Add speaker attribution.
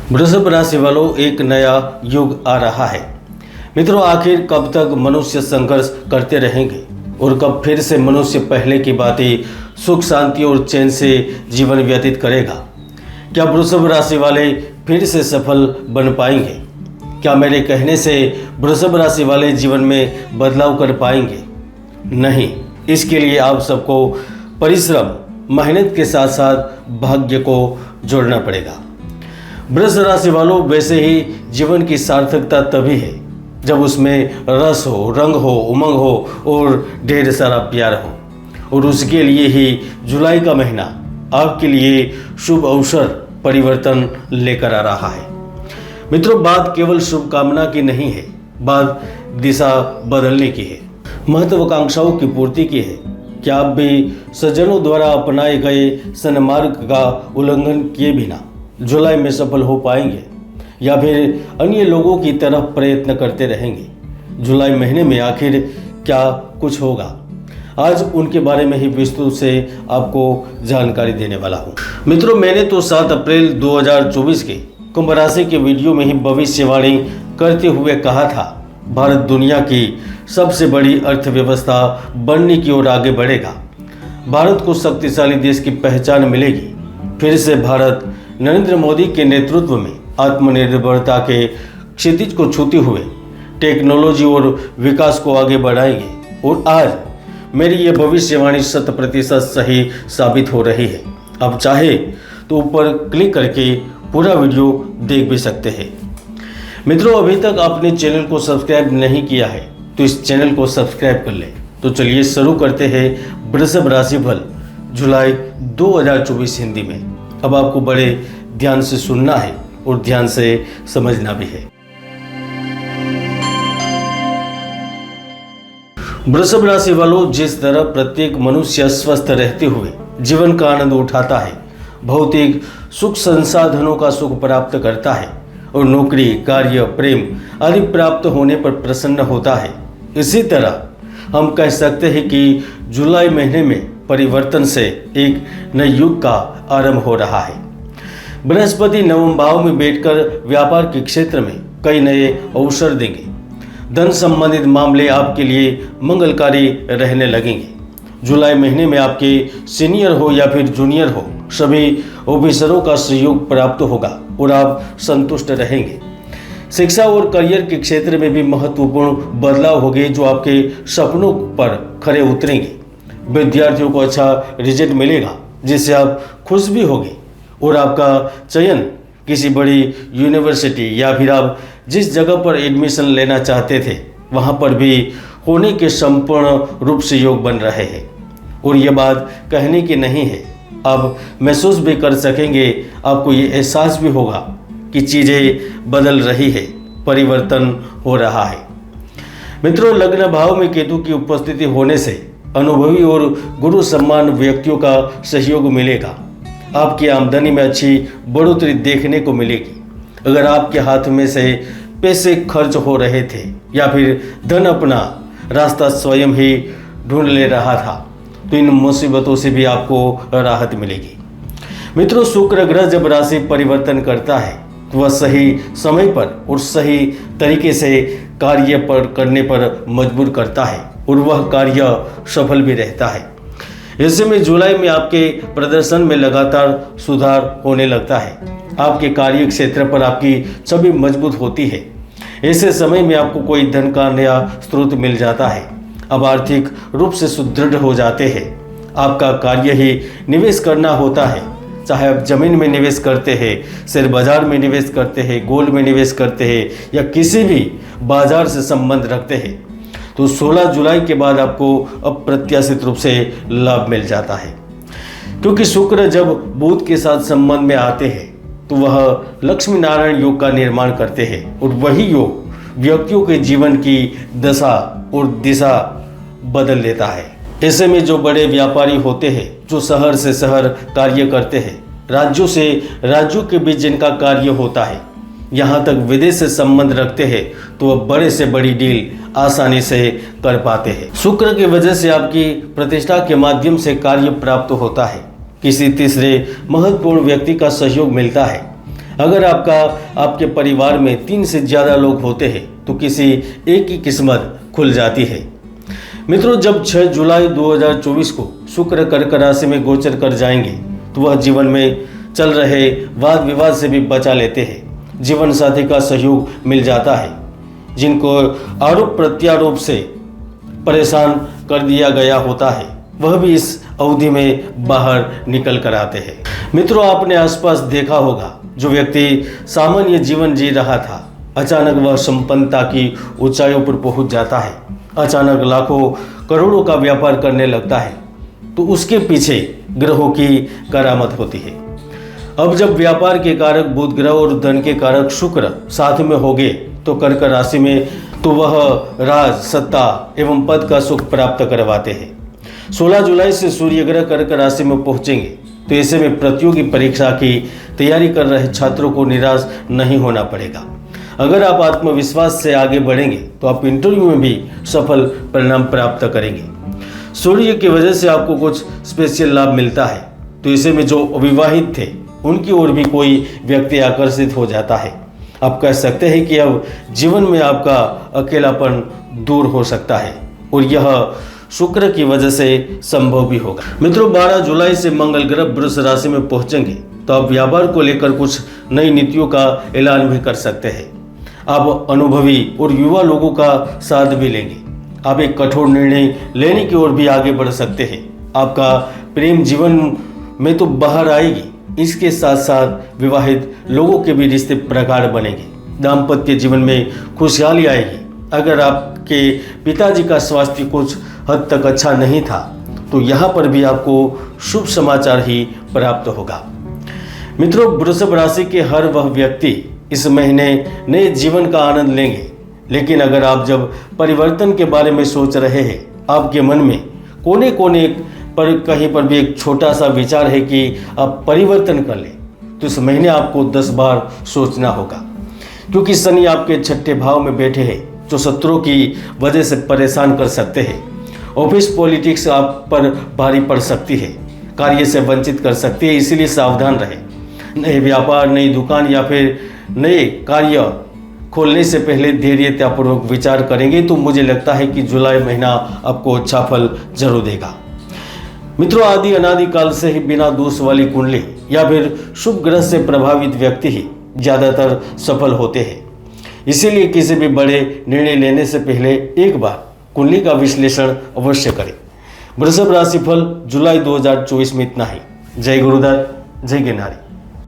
Speaker 1: वृषभ राशि वालों, एक नया युग आ रहा है। मित्रों, आखिर कब तक मनुष्य संघर्ष करते रहेंगे और कब फिर से मनुष्य पहले की बातें सुख शांति और चैन से जीवन व्यतीत करेगा? क्या वृषभ राशि वाले फिर से सफल बन पाएंगे? क्या मेरे कहने से वृषभ राशि वाले जीवन में बदलाव कर पाएंगे? नहीं, इसके लिए आप सबको परिश्रम, मेहनत के साथ साथ भाग्य को जोड़ना पड़ेगा। वृषभ राशि वालों, वैसे ही जीवन की सार्थकता तभी है जब उसमें रस हो, रंग हो, उमंग हो और ढेर सारा प्यार हो। और उसके लिए ही जुलाई का महीना आपके लिए शुभ अवसर, परिवर्तन लेकर आ रहा है। मित्रों, बात केवल शुभकामना की नहीं है, बात दिशा बदलने की है, महत्वाकांक्षाओं की पूर्ति की है। क्या आप भी सज्जनों द्वारा अपनाए गए सन्मार्ग का उल्लंघन किए बिना जुलाई में सफल हो पाएंगे या फिर अन्य लोगों की तरफ प्रयत्न करते रहेंगे? जुलाई महीने में आखिर क्या कुछ होगा, आज उनके बारे में ही विस्तृत से आपको जानकारी देने वाला हूँ। मित्रों, मैंने तो 7 अप्रैल 2024 के कुंभ राशि के वीडियो में ही भविष्यवाणी करते हुए कहा था, भारत दुनिया की सबसे बड़ी अर्थव्यवस्था बनने की ओर आगे बढ़ेगा। भारत को शक्तिशाली देश की पहचान मिलेगी। फिर से भारत नरेंद्र मोदी के नेतृत्व में आत्मनिर्भरता के क्षितिज को छूते हुए टेक्नोलॉजी और विकास को आगे बढ़ाएंगे। और आज मेरी ये भविष्यवाणी 100% सही साबित हो रही है। अब चाहे तो ऊपर क्लिक करके पूरा वीडियो देख भी सकते हैं। मित्रों, अभी तक आपने चैनल को सब्सक्राइब नहीं किया है तो इस चैनल को सब्सक्राइब कर लें। तो चलिए शुरू करते हैं वृषभ राशि फल जुलाई 2024 हिंदी में। अब आपको बड़े ध्यान से सुनना है और ध्यान से समझना भी है। वृषभ राशि वालों, जिस तरह प्रत्येक मनुष्य स्वस्थ रहते हुए जीवन का आनंद उठाता है, भौतिक सुख संसाधनों का सुख प्राप्त करता है और नौकरी, कार्य, प्रेम आदि प्राप्त होने पर प्रसन्न होता है, इसी तरह हम कह सकते हैं कि जुलाई महीने में परिवर्तन से एक नए युग का आरंभ हो रहा है। बृहस्पति नवम भाव में बैठकर व्यापार के क्षेत्र में कई नए अवसर देंगे। धन संबंधित मामले आपके लिए मंगलकारी रहने लगेंगे। जुलाई महीने में आपके सीनियर हो या फिर जूनियर हो, सभी ऑफिसरों का सहयोग प्राप्त होगा और आप संतुष्ट रहेंगे। शिक्षा और करियर के क्षेत्र में भी महत्वपूर्ण बदलाव होंगे जो आपके सपनों पर खरे उतरेंगे। विद्यार्थियों को अच्छा रिजल्ट मिलेगा जिससे आप खुश भी होंगे और आपका चयन किसी बड़ी यूनिवर्सिटी या फिर आप जिस जगह पर एडमिशन लेना चाहते थे वहां पर भी होने के संपूर्ण रूप से योग बन रहे हैं। और ये बात कहने की नहीं है, आप महसूस भी कर सकेंगे, आपको ये एहसास भी होगा कि चीज़ें बदल रही है, परिवर्तन हो रहा है। मित्रों, लग्न भाव में केतु की उपस्थिति होने से अनुभवी और गुरु सम्मान व्यक्तियों का सहयोग मिलेगा। आपकी आमदनी में अच्छी बढ़ोतरी देखने को मिलेगी। अगर आपके हाथ में से पैसे खर्च हो रहे थे या फिर धन अपना रास्ता स्वयं ही ढूंढ ले रहा था तो इन मुसीबतों से भी आपको राहत मिलेगी। मित्रों, शुक्र ग्रह जब राशि परिवर्तन करता है तो वह सही समय पर और सही तरीके से कार्य पर करने पर मजबूर करता है और वह कार्य सफल भी रहता है। ऐसे में जुलाई में आपके प्रदर्शन में लगातार सुधार होने लगता है। आपके कार्य क्षेत्र पर आपकी छवि मजबूत होती है। ऐसे समय में आपको कोई धन का नया स्रोत मिल जाता है। अब आर्थिक रूप से सुदृढ़ हो जाते हैं। आपका कार्य ही निवेश करना होता है, चाहे आप जमीन में निवेश करते हैं, शेयर बाजार में निवेश करते हैं, गोल्ड में निवेश करते हैं या किसी भी बाजार से संबंध रखते हैं, तो 16 जुलाई के बाद आपको अप्रत्याशित रूप से लाभ मिल जाता है। क्योंकि शुक्र जब बुध के साथ संबंध में आते हैं तो वह लक्ष्मी नारायण योग का निर्माण करते हैं और वही योग व्यक्तियों के जीवन की दशा और दिशा बदल देता है। ऐसे में जो बड़े व्यापारी होते हैं, जो शहर से शहर कार्य करते हैं, राज्यों से राज्यों के बीच जिनका कार्य होता है, यहाँ तक विदेश से संबंध रखते हैं, तो वह बड़े से बड़ी डील आसानी से कर पाते हैं। शुक्र की वजह से आपकी प्रतिष्ठा के माध्यम से कार्य प्राप्त होता है। किसी तीसरे महत्वपूर्ण व्यक्ति का सहयोग मिलता है। अगर आपके परिवार में 3 से ज़्यादा लोग होते हैं तो किसी एक की किस्मत खुल जाती है। मित्रों, जब 6 जुलाई 2024 को शुक्र कर्क राशि में गोचर कर जाएंगे तो वह जीवन में चल रहे वाद विवाद से भी बचा लेते हैं। जीवन साथी का सहयोग मिल जाता है। जिनको आरोप प्रत्यारोप से परेशान कर दिया गया होता है वह भी इस अवधि में बाहर निकल कर आते हैं। मित्रों, आपने आसपास देखा होगा, जो व्यक्ति सामान्य जीवन जी रहा था अचानक वह संपन्नता की ऊंचाइयों पर पहुंच जाता है। अचानक लाखों करोड़ों का व्यापार करने लगता है तो उसके पीछे ग्रहों की करामत होती है। अब जब व्यापार के कारक बुध ग्रह और धन के कारक शुक्र साथ में होंगे तो कर्क राशि में तो वह राज, सत्ता एवं पद का सुख प्राप्त करवाते हैं। 16 जुलाई से सूर्य ग्रह कर्क राशि में पहुंचेंगे तो ऐसे में प्रतियोगी परीक्षा की तैयारी कर रहे छात्रों को निराश नहीं होना पड़ेगा। अगर आप आत्मविश्वास से आगे बढ़ेंगे तो आप इंटरव्यू में भी सफल परिणाम प्राप्त करेंगे। सूर्य की वजह से आपको कुछ स्पेशल लाभ मिलता है तो ऐसे में जो अविवाहित थे उनकी ओर भी कोई व्यक्ति आकर्षित हो जाता है। आप कह सकते हैं कि अब जीवन में आपका अकेलापन दूर हो सकता है और यह शुक्र की वजह से संभव भी होगा। मित्रों, 12 जुलाई से मंगल ग्रह वृष राशि में पहुंचेंगे तो आप व्यापार को लेकर कुछ नई नीतियों का ऐलान भी कर सकते हैं। आप अनुभवी और युवा लोगों का साथ भी लेंगे। आप एक कठोर निर्णय लेने की ओर भी आगे बढ़ सकते हैं। आपका प्रेम जीवन में तो बाहर आएगी, इसके साथ साथ विवाहित लोगों के भी रिश्ते प्रगाढ़ बनेंगे। दाम्पत्य जीवन में खुशहाली आएगी। अगर आपके पिताजी का स्वास्थ्य कुछ हद तक अच्छा नहीं था तो यहाँ पर भी आपको शुभ समाचार ही प्राप्त होगा। मित्रों, वृषभ राशि के हर वह व्यक्ति इस महीने नए जीवन का आनंद लेंगे, लेकिन अगर आप जब परिवर्तन के बारे में सोच रहे हैं, आपके मन में कोने कोने पर कहीं पर भी एक छोटा सा विचार है कि आप परिवर्तन कर लें, तो इस महीने आपको 10 बार सोचना होगा, क्योंकि शनि आपके 6ठे भाव में बैठे हैं जो शत्रुओं की वजह से परेशान कर सकते हैं। ऑफिस पॉलिटिक्स आप पर भारी पड़ सकती है, कार्य से वंचित कर सकती है, इसीलिए सावधान रहें। नए व्यापार, नई दुकान या फिर नए कार्य खोलने से पहले धैर्यतापूर्वक विचार करेंगे तो मुझे लगता है कि जुलाई महीना आपको अच्छा फल जरूर देगा। मित्रों, आदि अनादि काल से ही बिना दोष वाली कुंडली या फिर शुभ ग्रह से प्रभावित व्यक्ति ही ज्यादातर सफल होते हैं। इसीलिए किसी भी बड़े निर्णय लेने से पहले एक बार कुंडली का विश्लेषण अवश्य करें। वृषभ राशि फल जुलाई 2024 में इतना ही। जय गुरुदत्त, जय गिरनारी।